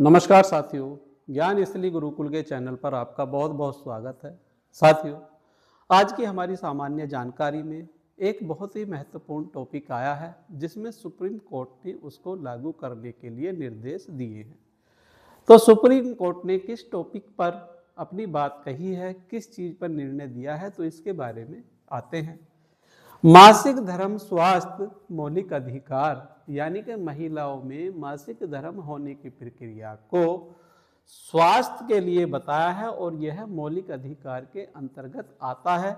नमस्कार साथियों, ज्ञान इसलिए गुरुकुल के चैनल पर आपका बहुत बहुत स्वागत है। साथियों, आज की हमारी सामान्य जानकारी में एक बहुत ही महत्वपूर्ण टॉपिक आया है जिसमें सुप्रीम कोर्ट ने उसको लागू करने के लिए निर्देश दिए हैं। तो सुप्रीम कोर्ट ने किस टॉपिक पर अपनी बात कही है, किस चीज़ पर निर्णय दिया है, तो इसके बारे में आते हैं। मासिक धर्म स्वास्थ्य मौलिक अधिकार यानी कि महिलाओं में मासिक धर्म होने की प्रक्रिया को स्वास्थ्य के लिए बताया है और यह मौलिक अधिकार के अंतर्गत आता है।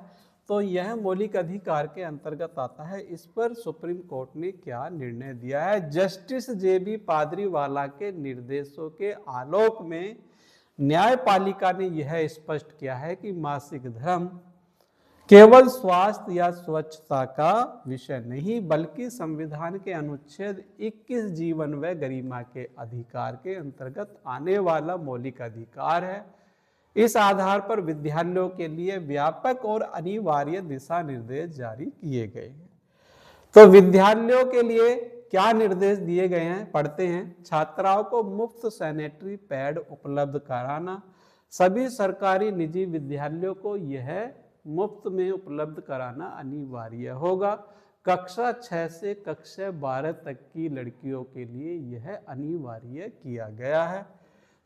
तो यह मौलिक अधिकार के अंतर्गत आता है, इस पर सुप्रीम कोर्ट ने क्या निर्णय दिया है। Justice JB. पादरीवाला के निर्देशों के आलोक में न्यायपालिका ने यह स्पष्ट किया है कि मासिक धर्म केवल स्वास्थ्य या स्वच्छता का विषय नहीं बल्कि संविधान के अनुच्छेद 21 जीवन व गरिमा के अधिकार के अंतर्गत आने वाला मौलिक अधिकार है। इस आधार पर विद्यालयों के लिए व्यापक और अनिवार्य दिशा निर्देश जारी किए गए हैं। तो विद्यालयों के लिए क्या निर्देश दिए गए हैं, पढ़ते हैं। छात्राओं को मुफ्त सैनिटरी पैड उपलब्ध कराना। सभी सरकारी निजी विद्यालयों को यह मुफ्त में उपलब्ध कराना अनिवार्य होगा। कक्षा 6 से कक्षा 12 तक की लड़कियों के लिए यह अनिवार्य किया गया है।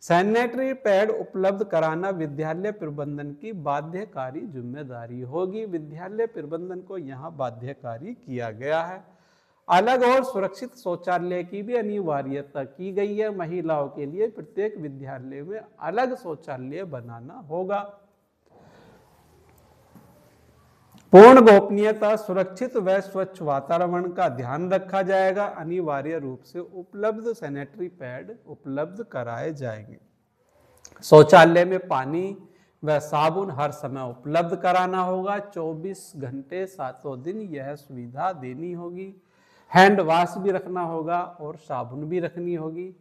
सैनिटरी पैड उपलब्ध कराना विद्यालय प्रबंधन की बाध्यकारी जिम्मेदारी होगी। विद्यालय प्रबंधन को यहाँ बाध्यकारी किया गया है। अलग और सुरक्षित शौचालय की भी अनिवार्यता की गई है। महिलाओं के लिए प्रत्येक विद्यालय में अलग शौचालय बनाना होगा। पूर्ण गोपनीयता, सुरक्षित व स्वच्छ वातावरण का ध्यान रखा जाएगा। अनिवार्य रूप से उपलब्ध सैनिटरी पैड उपलब्ध कराए जाएंगे। शौचालय में पानी व साबुन हर समय उपलब्ध कराना होगा। 24 घंटे 7 दिन यह सुविधा देनी होगी। हैंड वॉश भी रखना होगा और साबुन भी रखनी होगी।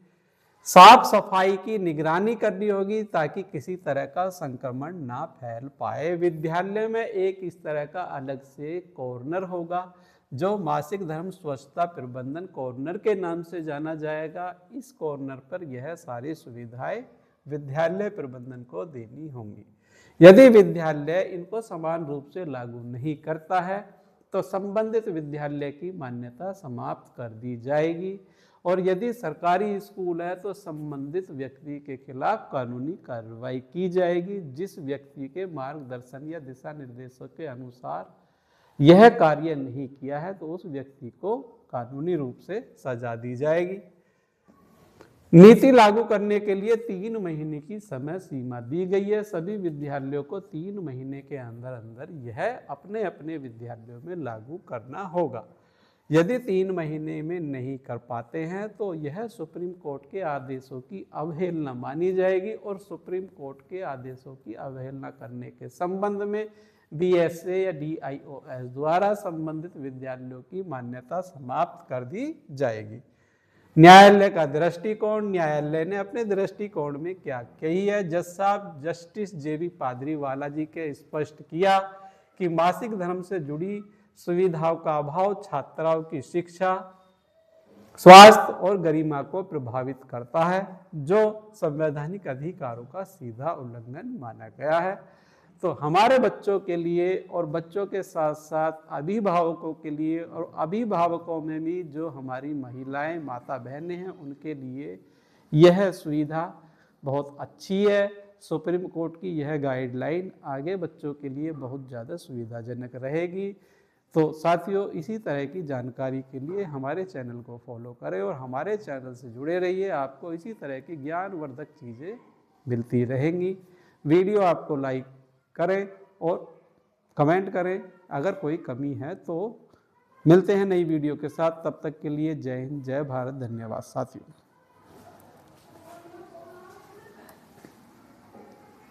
साफ सफाई की निगरानी करनी होगी ताकि किसी तरह का संक्रमण ना फैल पाए। विद्यालय में एक इस तरह का अलग से कॉर्नर होगा जो मासिक धर्म स्वच्छता प्रबंधन कॉर्नर के नाम से जाना जाएगा। इस कॉर्नर पर यह सारी सुविधाएं विद्यालय प्रबंधन को देनी होंगी। यदि विद्यालय इनको समान रूप से लागू नहीं करता है तो संबंधित विद्यालय की मान्यता समाप्त कर दी जाएगी और यदि सरकारी स्कूल है तो संबंधित व्यक्ति के खिलाफ कानूनी कार्रवाई की जाएगी। जिस व्यक्ति के मार्गदर्शन या दिशा निर्देशों के अनुसार यह कार्य नहीं किया है तो उस व्यक्ति को कानूनी रूप से सजा दी जाएगी। नीति लागू करने के लिए 3 महीने की समय सीमा दी गई है। सभी विद्यालयों को 3 महीने के अंदर अंदर यह अपने अपने विद्यालयों में लागू करना होगा। यदि 3 महीने में नहीं कर पाते हैं तो यह सुप्रीम कोर्ट के आदेशों की अवहेलना मानी जाएगी और सुप्रीम कोर्ट के आदेशों की अवहेलना करने के संबंध में BSA या DIOS द्वारा संबंधित विद्यालयों की मान्यता समाप्त कर दी जाएगी। न्यायालय का दृष्टिकोण, न्यायालय ने अपने दृष्टिकोण में क्या कही है। जज साहब जस्टिस जे.बी. पादरीवाला जी के स्पष्ट किया कि मासिक धर्म से जुड़ी सुविधाओं का अभाव छात्राओं की शिक्षा, स्वास्थ्य और गरिमा को प्रभावित करता है जो संवैधानिक अधिकारों का सीधा उल्लंघन माना गया है। तो हमारे बच्चों के लिए और बच्चों के साथ साथ अभिभावकों के लिए और अभिभावकों में भी जो हमारी महिलाएं माता बहनें हैं उनके लिए यह सुविधा बहुत अच्छी है। सुप्रीम कोर्ट की यह गाइडलाइन आगे बच्चों के लिए बहुत ज़्यादा सुविधाजनक रहेगी। तो साथियों, इसी तरह की जानकारी के लिए हमारे चैनल को फॉलो करें और हमारे चैनल से जुड़े रहिए। आपको इसी तरह की ज्ञानवर्धक चीज़ें मिलती रहेंगी। वीडियो आपको लाइक करें और कमेंट करें अगर कोई कमी है तो। मिलते हैं नई वीडियो के साथ, तब तक के लिए जय हिंद, जय भारत, धन्यवाद साथियों।